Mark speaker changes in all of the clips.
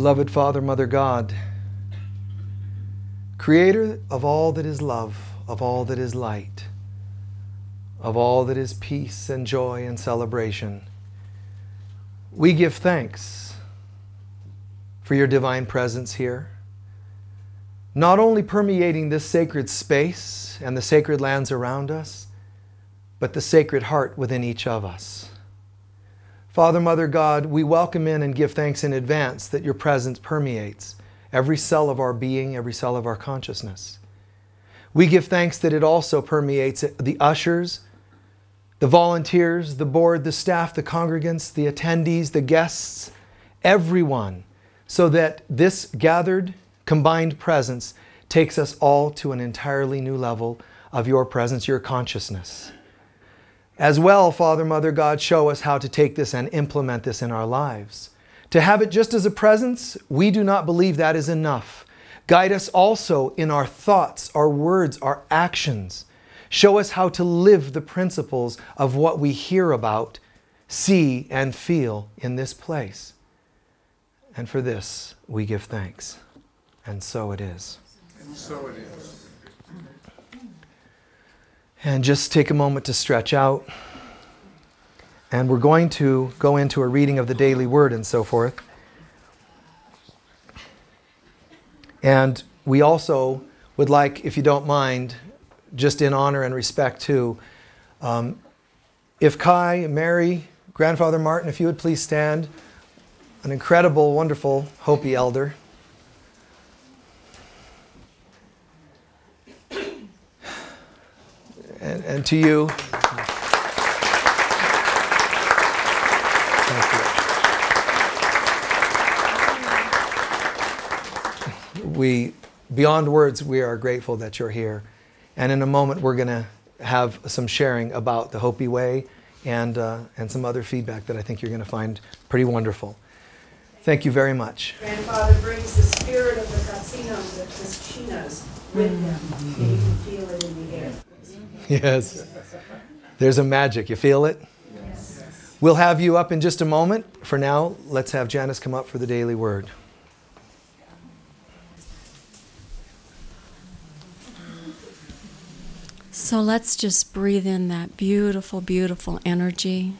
Speaker 1: Beloved Father, Mother God, Creator of all that is love, of all that is light, of all that is peace and joy and celebration, we give thanks for your divine presence here, not only permeating this sacred space and the sacred lands around us, but the sacred heart within each of us. Father, Mother God, we welcome in and give thanks in advance that your presence permeates every cell of our being, every cell of our consciousness. We give thanks that it also permeates the ushers, the volunteers, the board, the staff, the congregants, the attendees, the guests, everyone, so that this gathered, combined presence takes us all to an entirely new level of your presence, your consciousness. As well, Father, Mother God, show us how to take this and implement this in our lives. To have it just as a presence, we do not believe that is enough. Guide us also in our thoughts, our words, our actions. Show us how to live the principles of what we hear about, see, and feel in this place. And for this, we give thanks. And so it is.
Speaker 2: And so it is.
Speaker 1: And just take a moment to stretch out. And we're going to go into a reading of the daily word and so forth. And we also would like, if you don't mind, just in honor and respect too, if Kai, Mary, Grandfather Martin, if you would please stand, an incredible, wonderful Hopi elder. And to you, thank you. Beyond words, we are grateful that you're here. And in a moment, we're going to have some sharing about the Hopi Way and some other feedback that I think you're going to find pretty wonderful. Thank you very much.
Speaker 3: Grandfather brings the spirit of the Casinos, the Chinos, with him. And you can feel it in the air.
Speaker 1: Yes. There's a magic. You feel it?
Speaker 3: Yes.
Speaker 1: We'll have you up in just a moment. For now, let's have Janice come up for the daily word.
Speaker 4: So let's just breathe in that beautiful, beautiful energy.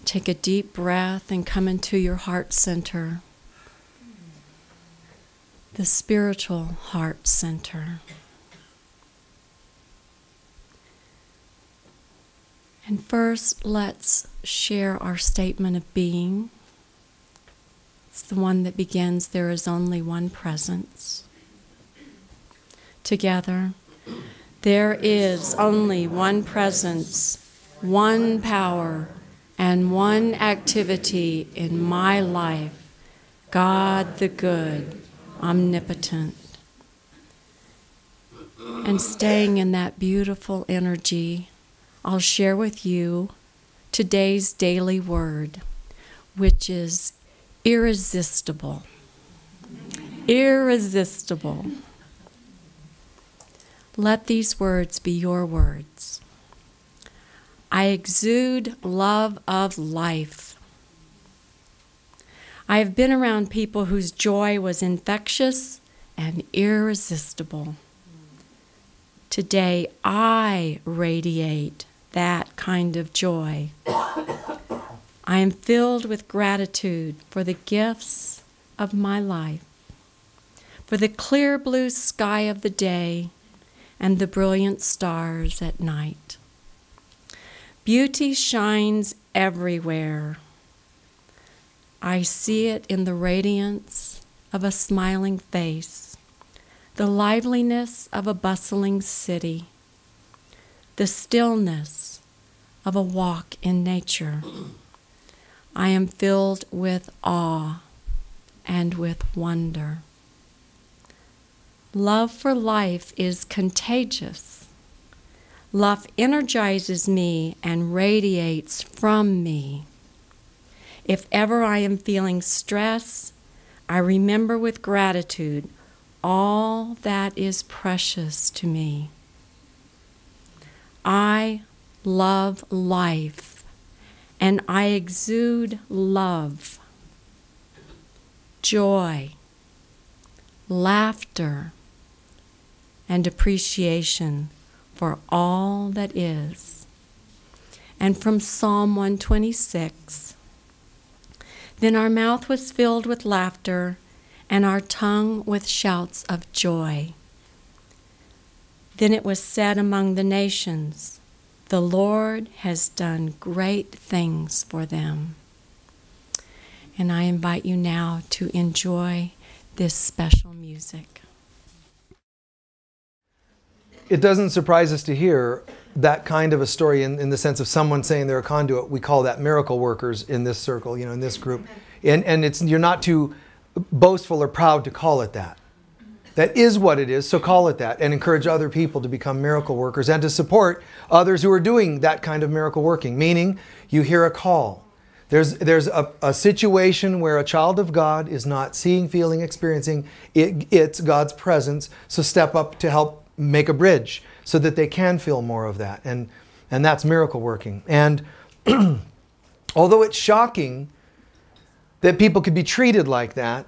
Speaker 4: Take a deep breath and come into your heart center, the spiritual heart center. And first, let's share our statement of being. It's the one that begins, there is only one presence. Together, there is only one presence, one power, and one activity in my life, God the good, omnipotent. And staying in that beautiful energy, I'll share with you today's daily word, which is irresistible. Irresistible. Let these words be your words. I exude love of life. I have been around people whose joy was infectious and irresistible. Today, I radiate that kind of joy. I am filled with gratitude for the gifts of my life, for the clear blue sky of the day and the brilliant stars at night. Beauty shines everywhere. I see it in the radiance of a smiling face, the liveliness of a bustling city, the stillness of a walk in nature. I am filled with awe and with wonder. Love for life is contagious. Love energizes me and radiates from me. If ever I am feeling stress, I remember with gratitude all that is precious to me. I love life, and I exude love. joy, laughter, and appreciation for all that is. And from Psalm 126, then our mouth was filled with laughter, and our tongue with shouts of joy. Then it was said among the nations, the Lord has done great things for them. And I invite you now to enjoy this special music.
Speaker 1: It doesn't surprise us to hear that kind of a story in the sense of someone saying they're a conduit. We call that miracle workers in this circle, in this group. And you're not too boastful or proud to call it that. That is what it is, so call it that, and encourage other people to become miracle workers and to support others who are doing that kind of miracle working. Meaning, you hear a call. There's a situation where a child of God is not seeing, feeling, experiencing. It's God's presence, so step up to help make a bridge so that they can feel more of that. And that's miracle working. And although it's shocking that people could be treated like that,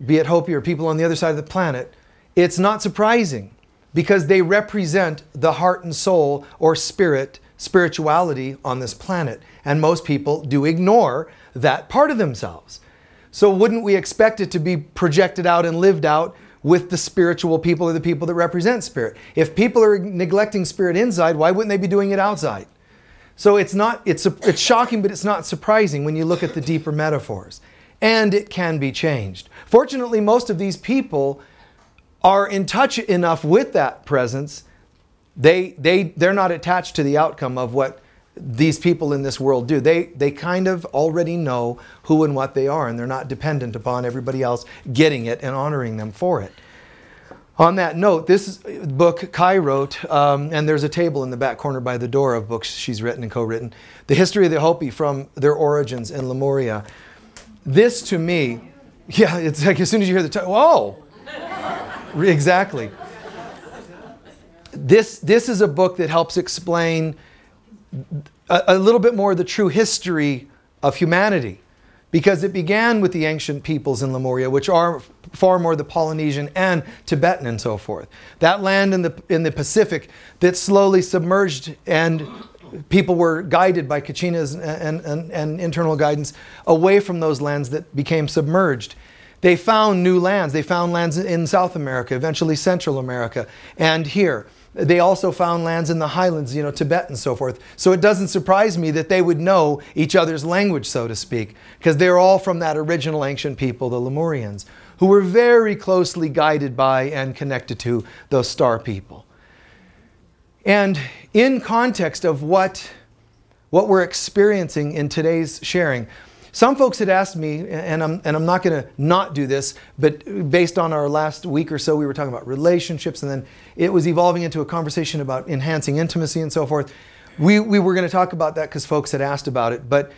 Speaker 1: be it Hopi or people on the other side of the planet, it's not surprising because they represent the heart and soul or spirituality on this planet. And most people do ignore that part of themselves. So wouldn't we expect it to be projected out and lived out with the spiritual people or the people that represent spirit? If people are neglecting spirit inside, why wouldn't they be doing it outside? So it's shocking, but it's not surprising when you look at the deeper metaphors. And it can be changed. Fortunately, most of these people are in touch enough with that presence. They're not attached to the outcome of what these people in this world do. They kind of already know who and what they are, and they're not dependent upon everybody else getting it and honoring them for it. On that note, this book Kai wrote, and there's a table in the back corner by the door of books she's written and co-written, The History of the Hopi from Their Origins in Lemuria. This to me, yeah, it's like as soon as you hear the title, whoa! Exactly. This is a book that helps explain a little bit more of the true history of humanity, because it began with the ancient peoples in Lemuria, which are far more the Polynesian and Tibetan and so forth. That land in the Pacific that slowly submerged, and people were guided by kachinas and internal guidance away from those lands that became submerged. They found new lands. They found lands in South America, eventually Central America, and here. They also found lands in the highlands, Tibet and so forth. So it doesn't surprise me that they would know each other's language, so to speak, because they're all from that original ancient people, the Lemurians, who were very closely guided by and connected to those star people. And in context of what we're experiencing in today's sharing, some folks had asked me, and I'm not going to not do this, but based on our last week or so, we were talking about relationships, and then it was evolving into a conversation about enhancing intimacy and so forth. We were going to talk about that because folks had asked about it, but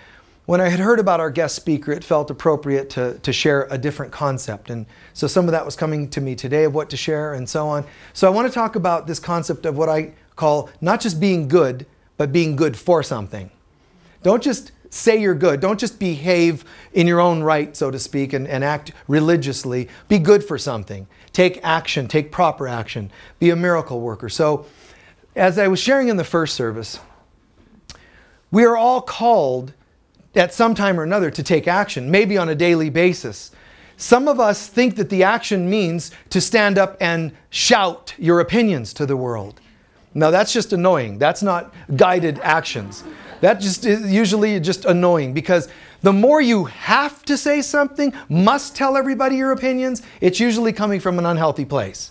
Speaker 1: when I had heard about our guest speaker, it felt appropriate to share a different concept. And so some of that was coming to me today of what to share and so on. So I want to talk about this concept of what I call not just being good, but being good for something. Don't just say you're good. Don't just behave in your own right, so to speak, and act religiously. Be good for something. Take action. Take proper action. Be a miracle worker. So as I was sharing in the first service, we are all called at some time or another to take action, maybe on a daily basis. Some of us think that the action means to stand up and shout your opinions to the world. Now that's just annoying. That's not guided actions. That just is usually just annoying, because the more you have to say something, must tell everybody your opinions, it's usually coming from an unhealthy place.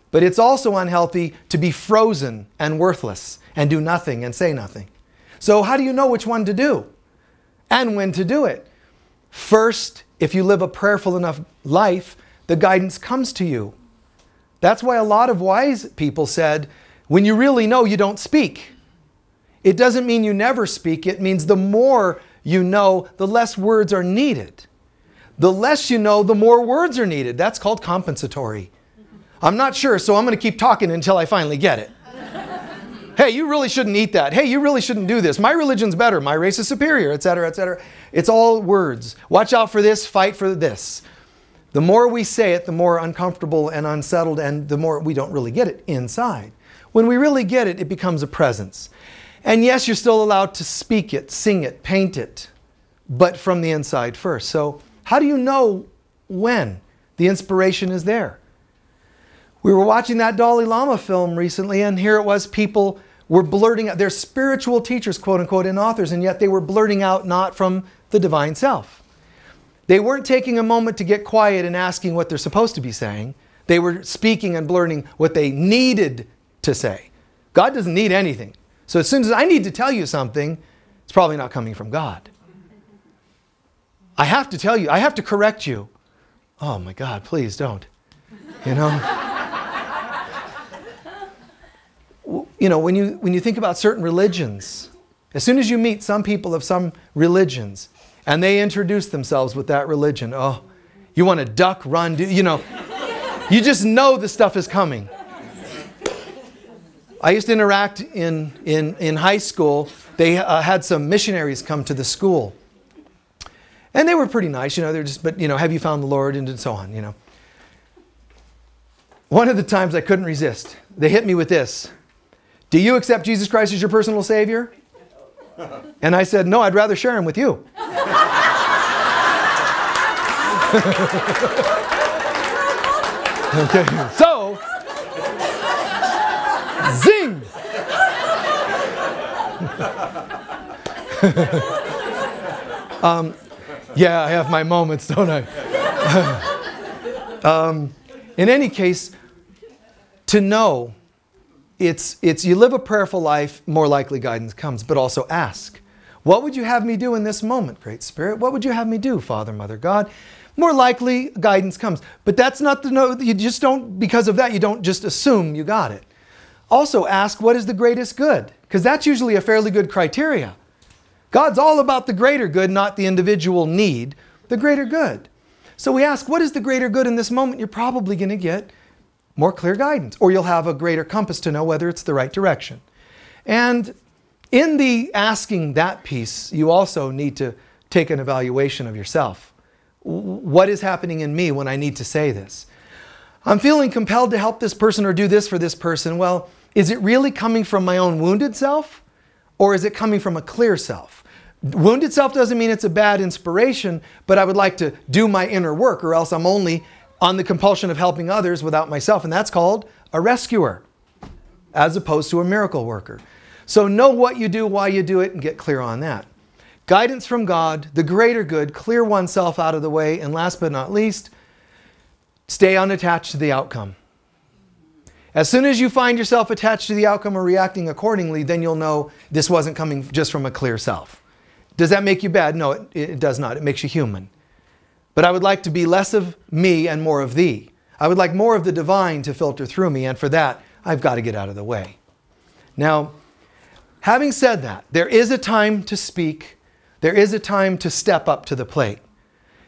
Speaker 1: But it's also unhealthy to be frozen and worthless and do nothing and say nothing. So how do you know which one to do and when to do it? First, if you live a prayerful enough life, the guidance comes to you. That's why a lot of wise people said, when you really know, you don't speak. It doesn't mean you never speak. It means the more you know, the less words are needed. The less you know, the more words are needed. That's called compensatory. I'm not sure, so I'm going to keep talking until I finally get it. Hey, you really shouldn't eat that. Hey, you really shouldn't do this. My religion's better. My race is superior, etc., etc. It's all words. Watch out for this, fight for this. The more we say it, the more uncomfortable and unsettled, and the more we don't really get it inside. When we really get it, it becomes a presence. And yes, you're still allowed to speak it, sing it, paint it, but from the inside first. So how do you know when the inspiration is there? We were watching that Dalai Lama film recently, and here it was, people were blurting out, they're spiritual teachers, quote unquote, and authors, and yet they were blurting out not from the divine self. They weren't taking a moment to get quiet and asking what they're supposed to be saying. They were speaking and blurting what they needed to say. God doesn't need anything. So as soon as I need to tell you something, it's probably not coming from God. I have to tell you, I have to correct you. Oh my God, please don't. You know? You know, when you think about certain religions, as soon as you meet some people of some religions, and they introduce themselves with that religion, oh, you want to duck, run, you know, you just know the stuff is coming. I used to interact in high school. They had some missionaries come to the school. And they were pretty nice, you know, they're just, but, you know, have you found the Lord, and so on, you know. One of the times I couldn't resist. They hit me with this. Do you accept Jesus Christ as your personal Savior? And I said, no, I'd rather share him with you. Okay, so, zing! Yeah, I have my moments, don't I? In any case, to know, it's you live a prayerful life, more likely guidance comes, but also ask. What would you have me do in this moment, Great Spirit? What would you have me do, Father, Mother, God? More likely guidance comes. But that's not the no, you just don't, because of that, you don't just assume you got it. Also ask, what is the greatest good? Because that's usually a fairly good criteria. God's all about the greater good, not the individual need, the greater good. So we ask, what is the greater good in this moment? You're probably going to get more clear guidance, or you'll have a greater compass to know whether it's the right direction. And in the asking that piece, you also need to take an evaluation of yourself. What is happening in me when I need to say this? I'm feeling compelled to help this person or do this for this person. Well, is it really coming from my own wounded self, or is it coming from a clear self? Wounded self doesn't mean it's a bad inspiration, but I would like to do my inner work, or else I'm only on the compulsion of helping others without myself, and that's called a rescuer, as opposed to a miracle worker. So know what you do, why you do it, and get clear on that. Guidance from God, the greater good, clear oneself out of the way, and last but not least, stay unattached to the outcome. As soon as you find yourself attached to the outcome or reacting accordingly, then you'll know this wasn't coming just from a clear self. Does that make you bad? No, it does not. It makes you human. But I would like to be less of me and more of thee. I would like more of the divine to filter through me, and for that, I've got to get out of the way. Now, having said that, there is a time to speak. There is a time to step up to the plate.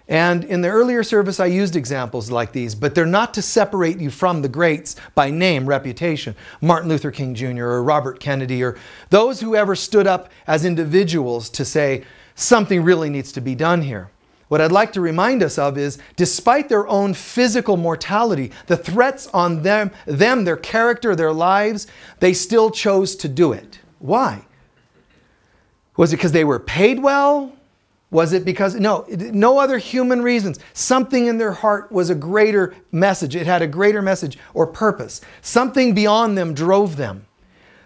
Speaker 1: And in the earlier service, I used examples like these, but they're not to separate you from the greats by name, reputation. Martin Luther King Jr. or Robert Kennedy, or those who ever stood up as individuals to say something really needs to be done here. What I'd like to remind us of is, despite their own physical mortality, the threats on them, their character, their lives, they still chose to do it. Why? Was it because they were paid well? Was it because, no other human reasons. Something in their heart was a greater message. It had a greater message or purpose. Something beyond them drove them.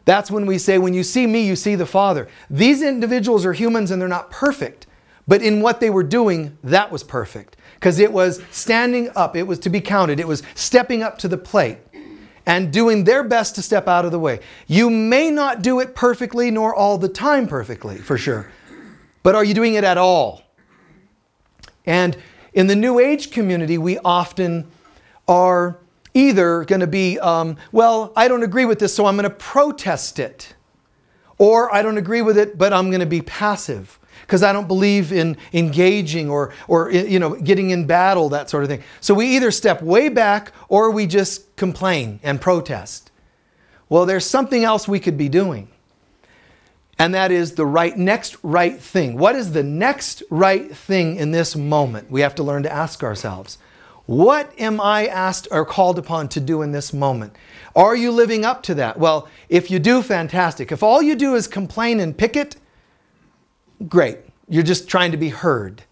Speaker 1: That's when we say, when you see me, you see the Father. These individuals are humans and they're not perfect. But in what they were doing, that was perfect. Because it was standing up. It was to be counted. It was stepping up to the plate and doing their best to step out of the way. You may not do it perfectly, nor all the time perfectly, for sure. But are you doing it at all? And in the New Age community, we often are either going to be, well, I don't agree with this, so I'm going to protest it. Or I don't agree with it, but I'm going to be passive because I don't believe in engaging or getting in battle, that sort of thing. So we either step way back or we just complain and protest. Well, there's something else we could be doing. And that is the next right thing. What is the next right thing in this moment? We have to learn to ask ourselves. What am I asked or called upon to do in this moment? Are you living up to that? Well, if you do, fantastic. If all you do is complain and picket, great. You're just trying to be heard.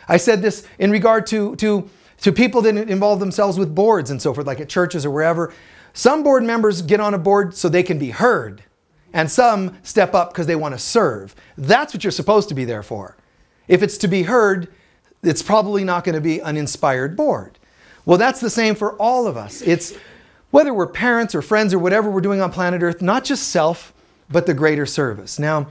Speaker 1: I said this in regard to people that involve themselves with boards and so forth, like at churches or wherever. Some board members get on a board so they can be heard, and some step up because they want to serve. That's what you're supposed to be there for. If it's to be heard, it's probably not going to be an inspired board. Well, that's the same for all of us. It's whether we're parents or friends or whatever we're doing on planet Earth, not just self, but the greater service. Now,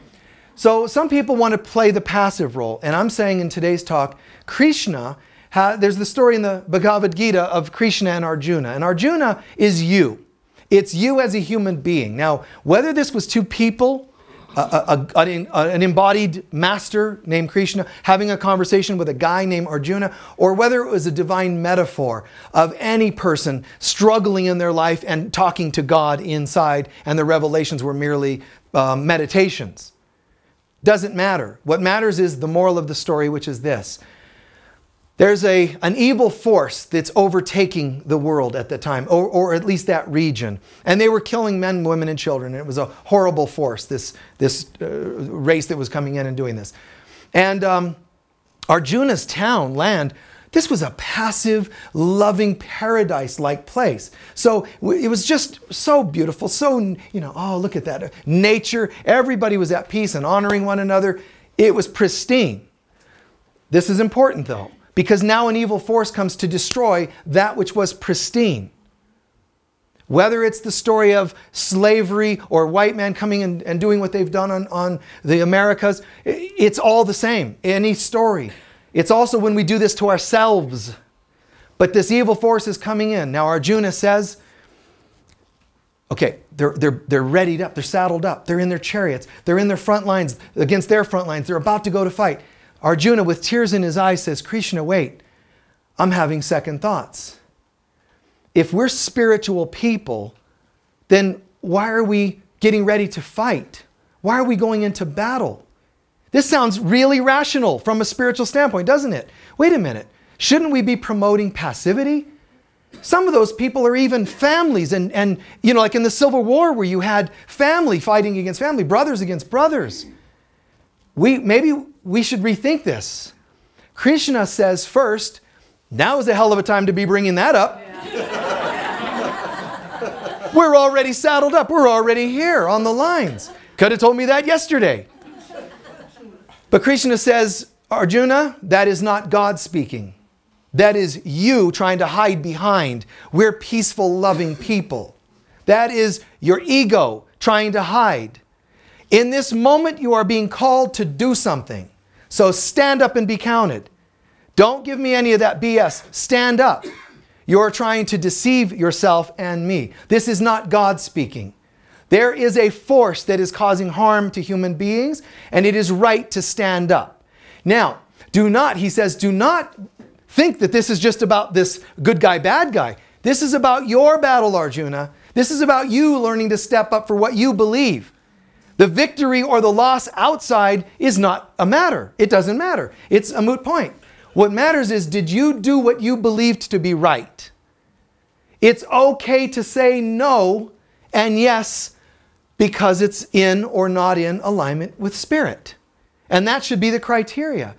Speaker 1: so some people want to play the passive role. And I'm saying in today's talk, Krishna, there's the story in the Bhagavad Gita of Krishna and Arjuna. And Arjuna is you. It's you as a human being. Now, whether this was two people, an embodied master named Krishna having a conversation with a guy named Arjuna, or whether it was a divine metaphor of any person struggling in their life and talking to God inside, and the revelations were merely meditations. Doesn't matter. What matters is the moral of the story, which is this. There's an evil force that's overtaking the world at the time, or at least that region. And they were killing men, women, and children. And it was a horrible force, this race that was coming in and doing this. And Arjuna's town, land, this was a passive, loving, paradise-like place. So it was just so beautiful, so, oh, look at that. Nature, everybody was at peace and honoring one another. It was pristine. This is important, though, because now an evil force comes to destroy that which was pristine. Whether it's the story of slavery or white man coming and doing what they've done on the Americas, it's all the same, any story. It's also when we do this to ourselves. But this evil force is coming in. Now Arjuna says, okay, they're readied up, they're saddled up, they're in their chariots, they're in their front lines against their front lines, they're about to go to fight. Arjuna, with tears in his eyes, says, Krishna, wait, I'm having second thoughts. If we're spiritual people, then why are we getting ready to fight? Why are we going into battle? This sounds really rational from a spiritual standpoint, doesn't it? Wait a minute. Shouldn't we be promoting passivity? Some of those people are even families. And like in the Civil War where you had family fighting against family, brothers against brothers. Maybe we should rethink this. Krishna says first, now is a hell of a time to be bringing that up. Yeah. We're already saddled up. We're already here on the lines. Could have told me that yesterday. But Krishna says, Arjuna, that is not God speaking. That is you trying to hide behind. We're peaceful, loving people. That is your ego trying to hide. In this moment, you are being called to do something. So stand up and be counted. Don't give me any of that BS. Stand up. You're trying to deceive yourself and me. This is not God speaking. There is a force that is causing harm to human beings, and it is right to stand up. Now, he says, do not think that this is just about this good guy, bad guy. This is about your battle, Arjuna. This is about you learning to step up for what you believe. The victory or the loss outside is not a matter. It doesn't matter. It's a moot point. What matters is, did you do what you believed to be right? It's okay to say no and yes because it's in or not in alignment with spirit. And that should be the criteria.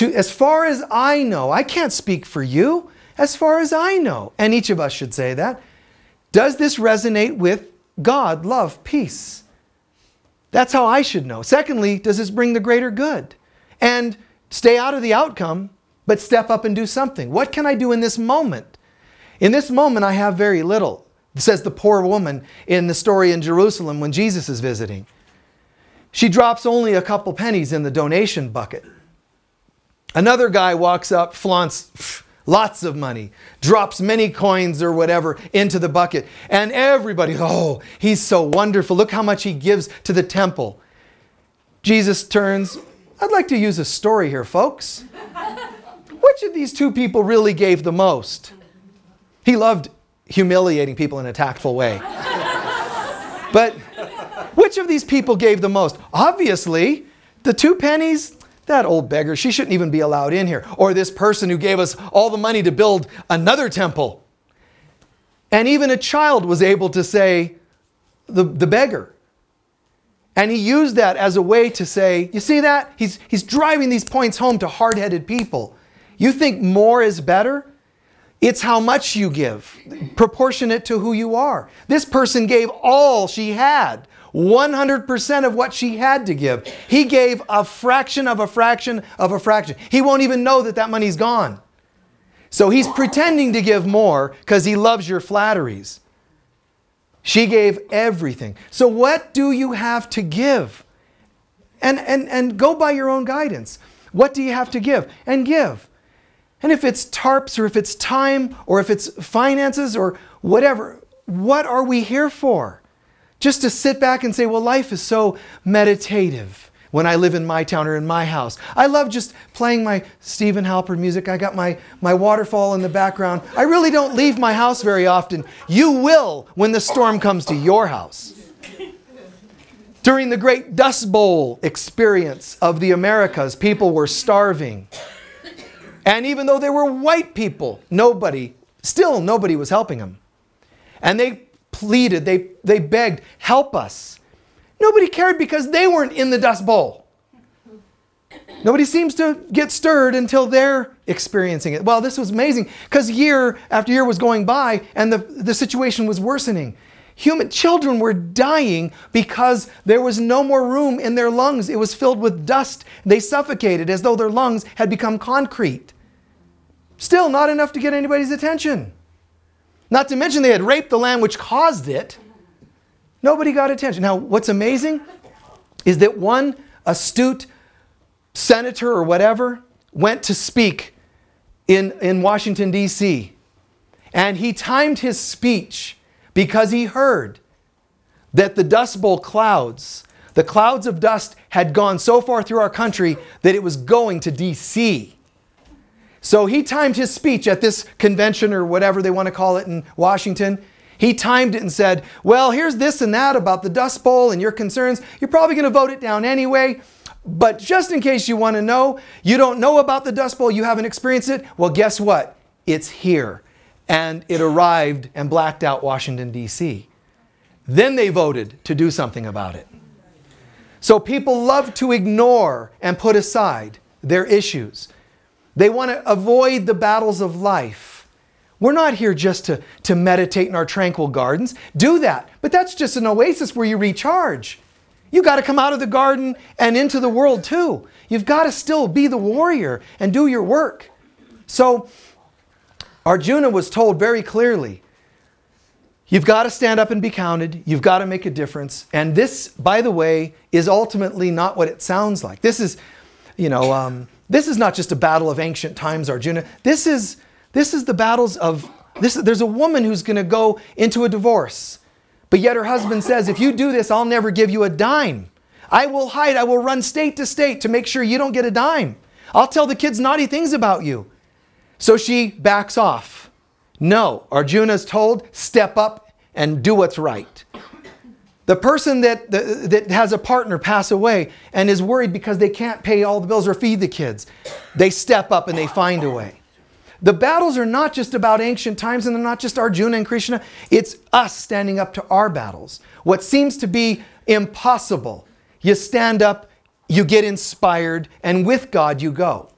Speaker 1: As far as I know, I can't speak for you, as far as I know, and each of us should say that, does this resonate with God, love, peace? That's how I should know. Secondly, does this bring the greater good? And stay out of the outcome, but step up and do something. What can I do in this moment? In this moment, I have very little. Says the poor woman in the story in Jerusalem when Jesus is visiting. She drops only a couple pennies in the donation bucket. Another guy walks up, flaunts lots of money, drops many coins or whatever into the bucket. And everybody, oh, he's so wonderful. Look how much he gives to the temple. Jesus turns, I'd like to use a story here, folks. Which of these two people really gave the most? He loved humiliating people in a tactful way. But which of these people gave the most? Obviously, the 2 pennies, that old beggar, she shouldn't even be allowed in here. Or this person who gave us all the money to build another temple. And even a child was able to say, the beggar. And he used that as a way to say, you see that? He's driving these points home to hard-headed people. You think more is better? It's how much you give, proportionate to who you are. This person gave all she had, 100% of what she had to give. He gave a fraction of a fraction of a fraction. He won't even know that that money's gone. So he's pretending to give more because he loves your flatteries. She gave everything. So what do you have to give? And go by your own guidance. What do you have to give? And give. And if it's tarps or if it's time or if it's finances or whatever, what are we here for? Just to sit back and say, well, life is so meditative when I live in my town or in my house. I love just playing my Stephen Halpern music. I got my waterfall in the background. I really don't leave my house very often. You will when the storm comes to your house. During the Great Dust Bowl experience of the Americas, people were starving. And even though there were white people, nobody was helping them. And they pleaded, they begged, help us. Nobody cared because they weren't in the Dust Bowl. Nobody seems to get stirred until they're experiencing it. Well, this was amazing because year after year was going by and the situation was worsening. Children were dying because there was no more room in their lungs. It was filled with dust. They suffocated as though their lungs had become concrete. Still not enough to get anybody's attention. Not to mention they had raped the land which caused it. Nobody got attention. Now, what's amazing is that one astute senator or whatever went to speak in Washington, D.C. And he timed his speech because he heard that the Dust Bowl clouds, the clouds of dust had gone so far through our country that it was going to D.C. So he timed his speech at this convention or whatever they want to call it in Washington. He timed it and said, well, here's this and that about the Dust Bowl and your concerns. You're probably going to vote it down anyway. But just in case you want to know, you don't know about the Dust Bowl, you haven't experienced it. Well, guess what? It's here. And it arrived and blacked out Washington, D.C. Then they voted to do something about it. So people love to ignore and put aside their issues. They want to avoid the battles of life. We're not here just to meditate in our tranquil gardens. Do that. But that's just an oasis where you recharge. You got to come out of the garden and into the world too. You've got to still be the warrior and do your work. So Arjuna was told very clearly, you've got to stand up and be counted. You've got to make a difference. And this, by the way, is ultimately not what it sounds like. This is, this is not just a battle of ancient times, Arjuna. This is the battles of, there's a woman who's going to go into a divorce. But yet her husband says, if you do this, I'll never give you a dime. I will hide. I will run state to state to make sure you don't get a dime. I'll tell the kids naughty things about you. So she backs off. No, Arjuna's told, step up and do what's right. The person that has a partner pass away and is worried because they can't pay all the bills or feed the kids, they step up and they find a way. The battles are not just about ancient times and they're not just Arjuna and Krishna. It's us standing up to our battles. What seems to be impossible, you stand up, you get inspired, and with God you go.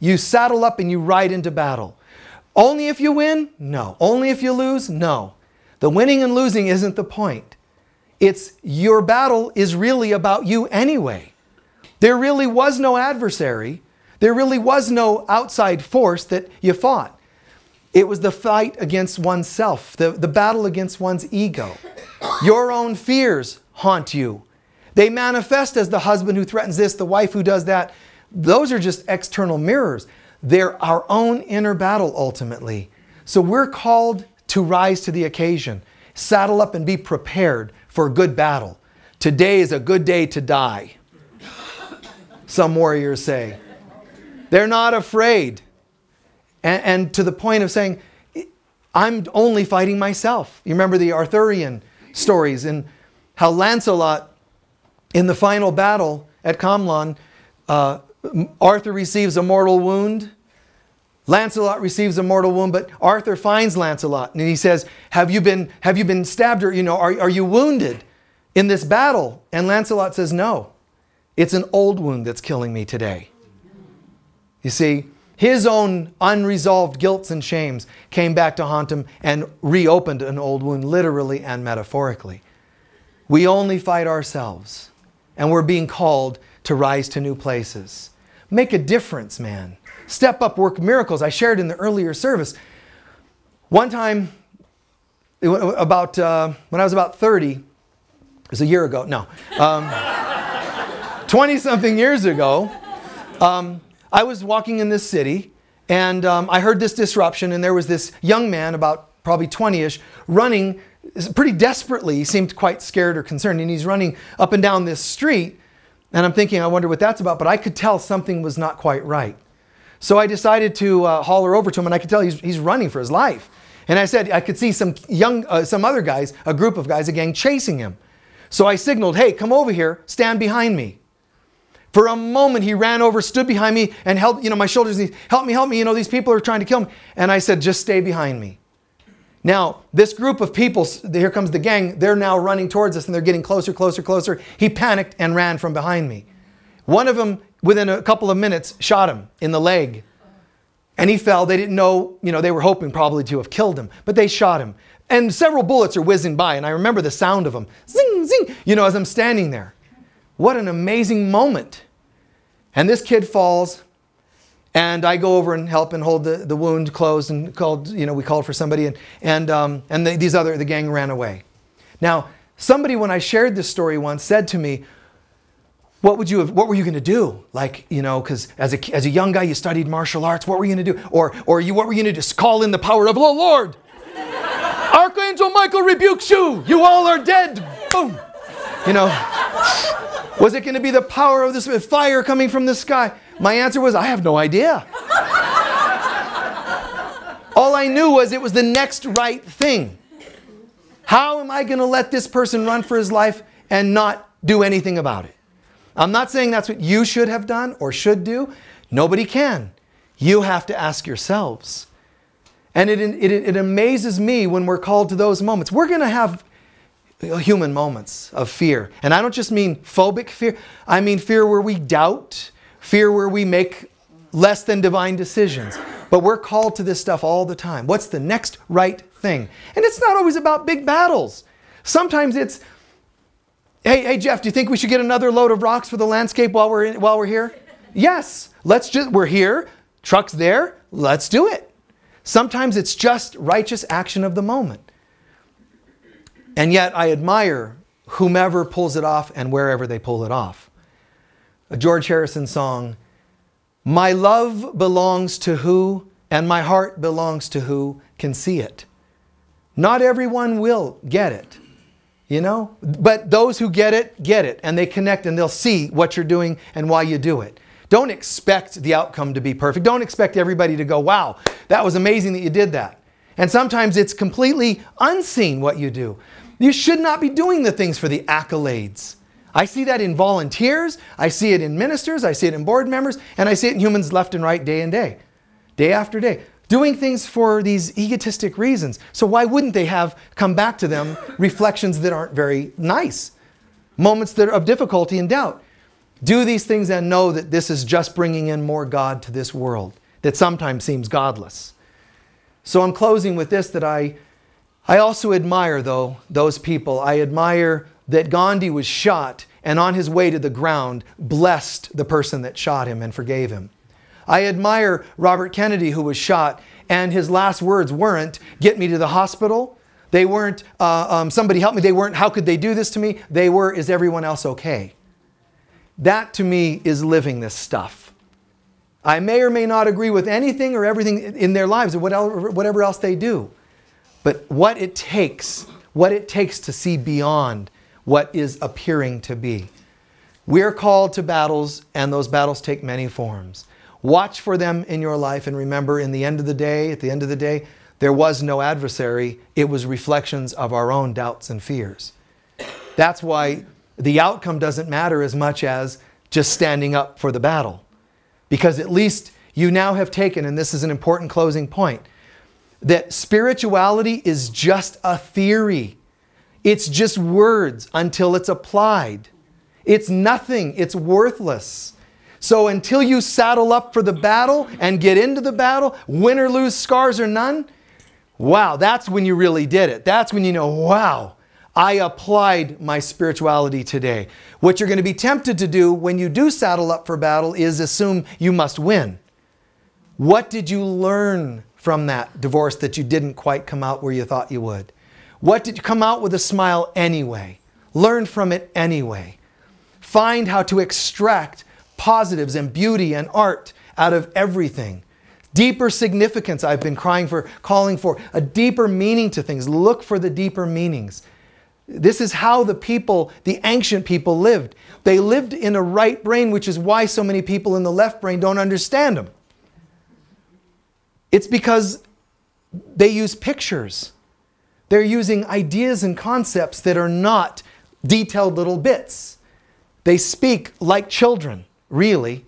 Speaker 1: You saddle up and you ride into battle. Only if you win? No. Only if you lose? No. The winning and losing isn't the point. It's your battle is really about you anyway. There really was no adversary. There really was no outside force that you fought. It was the fight against oneself, the battle against one's ego. Your own fears haunt you. They manifest as the husband who threatens this, the wife who does that. Those are just external mirrors. They're our own inner battle ultimately. So we're called to rise to the occasion. Saddle up and be prepared for a good battle. Today is a good day to die, some warriors say. They're not afraid. And to the point of saying, I'm only fighting myself. You remember the Arthurian stories and how Lancelot, in the final battle at Camlan, Arthur receives a mortal wound. Lancelot receives a mortal wound, but Arthur finds Lancelot and he says, have you been stabbed, or, are you wounded in this battle? And Lancelot says, no, it's an old wound that's killing me today. You see, his own unresolved guilts and shames came back to haunt him and reopened an old wound, literally and metaphorically. We only fight ourselves, and we're being called to rise to new places. Make a difference, man. Step up, work miracles. I shared in the earlier service. One time, when I was about 30, it was a year ago, no, 20-something years ago, I was walking in this city, and I heard this disruption, and there was this young man, about probably 20-ish, running pretty desperately. He seemed quite scared or concerned, and he's running up and down this street, and I'm thinking, I wonder what that's about, but I could tell something was not quite right. So I decided to holler over to him, and I could tell he's running for his life. And I said, I could see some other guys, a group of guys, a gang, chasing him. So I signaled, hey, come over here, stand behind me. For a moment, he ran over, stood behind me, and held, my shoulders, and he, help me, these people are trying to kill me. And I said, just stay behind me. Now, this group of people, here comes the gang, they're now running towards us, and they're getting closer, closer, closer. He panicked and ran from behind me. One of them, within a couple of minutes, shot him in the leg. And he fell. They didn't know, they were hoping probably to have killed him, but they shot him. And several bullets are whizzing by, and I remember the sound of them. Zing, zing, as I'm standing there. What an amazing moment. And this kid falls, and I go over and help and hold the wound closed, and we called for somebody, and the gang ran away. Now, somebody, when I shared this story once, said to me, what were you going to do? Because as a young guy, you studied martial arts. What were you going to do? What were you going to just call in the power of the Lord? Archangel Michael rebukes you. You all are dead. Boom. Was it going to be the power of this fire coming from the sky? My answer was, I have no idea. All I knew was it was the next right thing. How am I going to let this person run for his life and not do anything about it? I'm not saying that's what you should have done or should do. Nobody can. You have to ask yourselves. And it amazes me when we're called to those moments. We're going to have human moments of fear. And I don't just mean phobic fear. I mean fear where we doubt, fear where we make less than divine decisions. But we're called to this stuff all the time. What's the next right thing? And it's not always about big battles. Sometimes it's, hey Jeff, do you think we should get another load of rocks for the landscape while we're here? Yes, we're here, truck's there, let's do it. Sometimes it's just righteous action of the moment. And yet I admire whomever pulls it off and wherever they pull it off. A George Harrison song, my love belongs to who, and my heart belongs to who can see it. Not everyone will get it. But those who get it, and they connect, and they'll see what you're doing and why you do it. Don't expect the outcome to be perfect. Don't expect everybody to go, wow, that was amazing that you did that. And sometimes it's completely unseen what you do. You should not be doing the things for the accolades. I see that in volunteers, I see it in ministers, I see it in board members, and I see it in humans left and right day after day. Doing things for these egotistic reasons. So why wouldn't they have come back to them reflections that aren't very nice? Moments that are of difficulty and doubt. Do these things and know that this is just bringing in more God to this world that sometimes seems godless. So I'm closing with this, that I also admire, though, those people. I admire that Gandhi was shot and on his way to the ground blessed the person that shot him and forgave him. I admire Robert Kennedy, who was shot, and his last words weren't, get me to the hospital. They weren't, somebody help me. They weren't, how could they do this to me? They were, is everyone else okay? That to me is living this stuff. I may or may not agree with anything or everything in their lives or whatever else they do. But what it takes to see beyond what is appearing to be. We're called to battles, and those battles take many forms. Watch for them in your life, and remember, at the end of the day, there was no adversary. It was reflections of our own doubts and fears. That's why the outcome doesn't matter as much as just standing up for the battle. Because at least you now have taken, and this is an important closing point, that spirituality is just a theory. It's just words until it's applied. It's nothing. It's worthless. So until you saddle up for the battle and get into the battle, win or lose, scars or none, wow, that's when you really did it. That's when you know, wow, I applied my spirituality today. What you're going to be tempted to do when you do saddle up for battle is assume you must win. What did you learn from that divorce that you didn't quite come out where you thought you would? What did you come out with a smile anyway? Learn from it anyway. Find how to extract positives and beauty and art out of everything. Deeper significance, I've been calling for a deeper meaning to things. Look for the deeper meanings. This is how the ancient people lived. They lived in a right brain, which is why so many people in the left brain don't understand them. It's because they use pictures. They're using ideas and concepts that are not detailed little bits. They speak like children, really.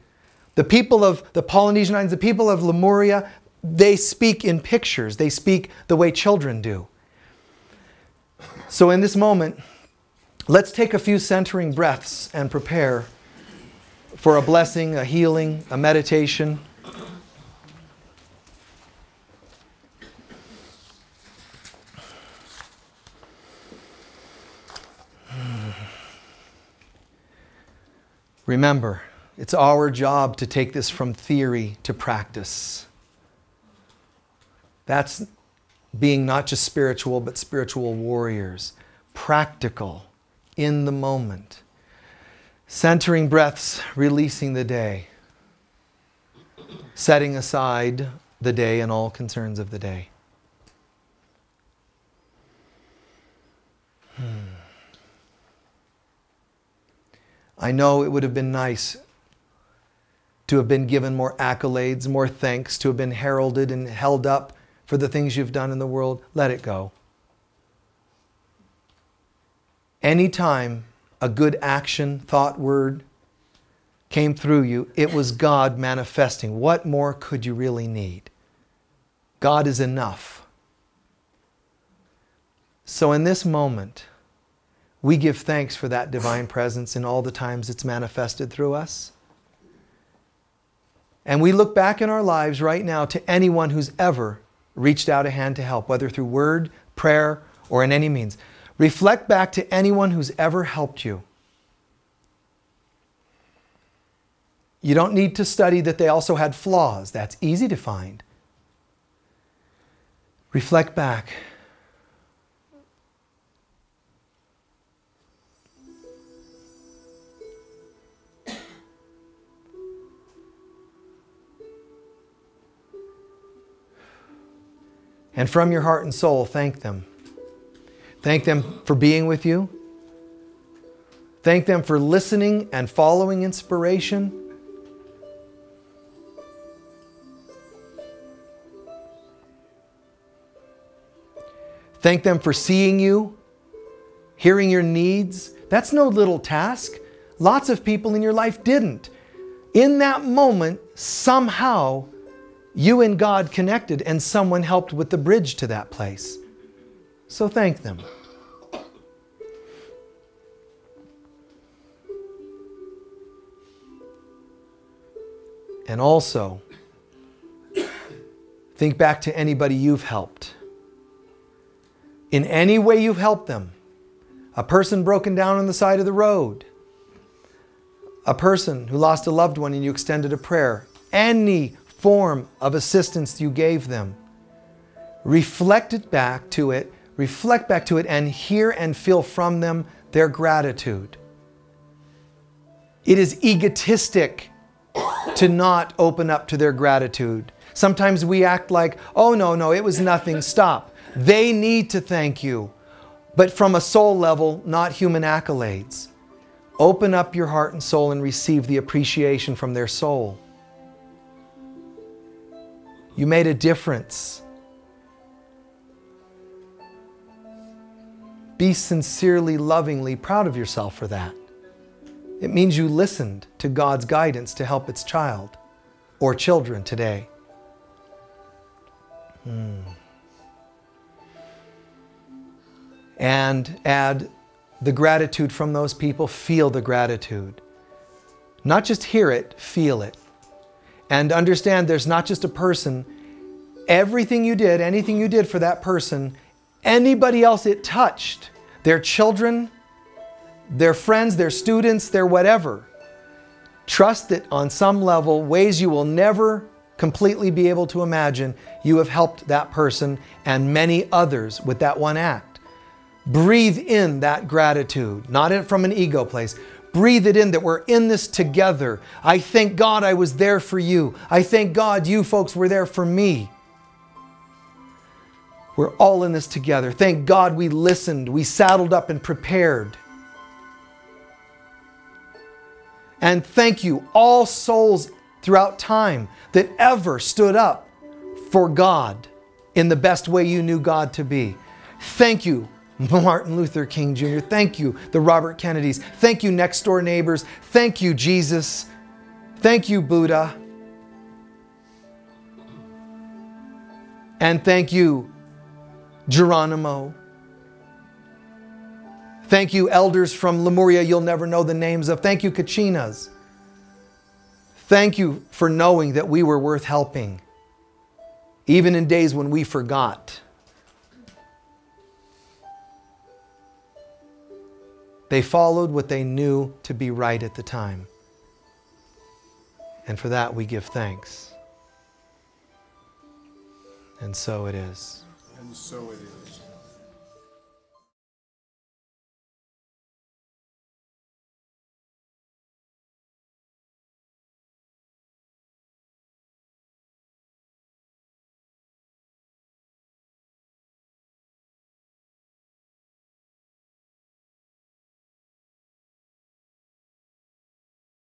Speaker 1: The people of the Polynesian Islands, the people of Lemuria, they speak in pictures. They speak the way children do. So in this moment, let's take a few centering breaths and prepare for a blessing, a healing, a meditation. Remember, it's our job to take this from theory to practice. That's being not just spiritual, but spiritual warriors. Practical, in the moment. Centering breaths, releasing the day. Setting aside the day and all concerns of the day. I know it would have been nice to have been given more accolades, more thanks, to have been heralded and held up for the things you've done in the world. Let it go. Anytime a good action, thought, word came through you, it was God manifesting. What more could you really need? God is enough. So in this moment, we give thanks for that divine presence in all the times it's manifested through us. And we look back in our lives right now to anyone who's ever reached out a hand to help, whether through word, prayer, or in any means. Reflect back to anyone who's ever helped you. You don't need to study that they also had flaws. That's easy to find. Reflect back. And from your heart and soul, thank them. Thank them for being with you. Thank them for listening and following inspiration. Thank them for seeing you, hearing your needs. That's no little task. Lots of people in your life didn't. In that moment, somehow, you and God connected and someone helped with the bridge to that place. So thank them. And also, think back to anybody you've helped. In any way you've helped them. A person broken down on the side of the road. A person who lost a loved one and you extended a prayer. Any form of assistance you gave them. Reflect back to it and hear and feel from them their gratitude. It is egotistic to not open up to their gratitude. Sometimes we act like, oh no, it was nothing, stop. They need to thank you, but from a soul level, not human accolades. Open up your heart and soul and receive the appreciation from their soul. You made a difference. Be sincerely, lovingly proud of yourself for that. It means you listened to God's guidance to help its child. or children today. And add the gratitude from those people. Feel the gratitude. Not just hear it, feel it. And understand there's not just a person. Everything you did, anything you did for that person, anybody else it touched, their children, their friends, their students, their whatever. Trust that on some level, ways you will never completely be able to imagine, you have helped that person and many others with that one act. Breathe in that gratitude, not from an ego place. Breathe it in that we're in this together. I thank God I was there for you. I thank God you folks were there for me. We're all in this together. Thank God we listened, we saddled up and prepared. And thank you, all souls throughout time that ever stood up for God in the best way you knew God to be. Thank you, Martin Luther King Jr. Thank you, the Robert Kennedys. Thank you, next door neighbors. Thank you, Jesus. Thank you, Buddha. And thank you, Geronimo. Thank you, elders from Lemuria you'll never know the names of. Thank you, Kachinas. Thank you for knowing that we were worth helping, even in days when we forgot. They followed what they knew to be right at the time. And for that we give thanks. And so it is.
Speaker 2: And so it is.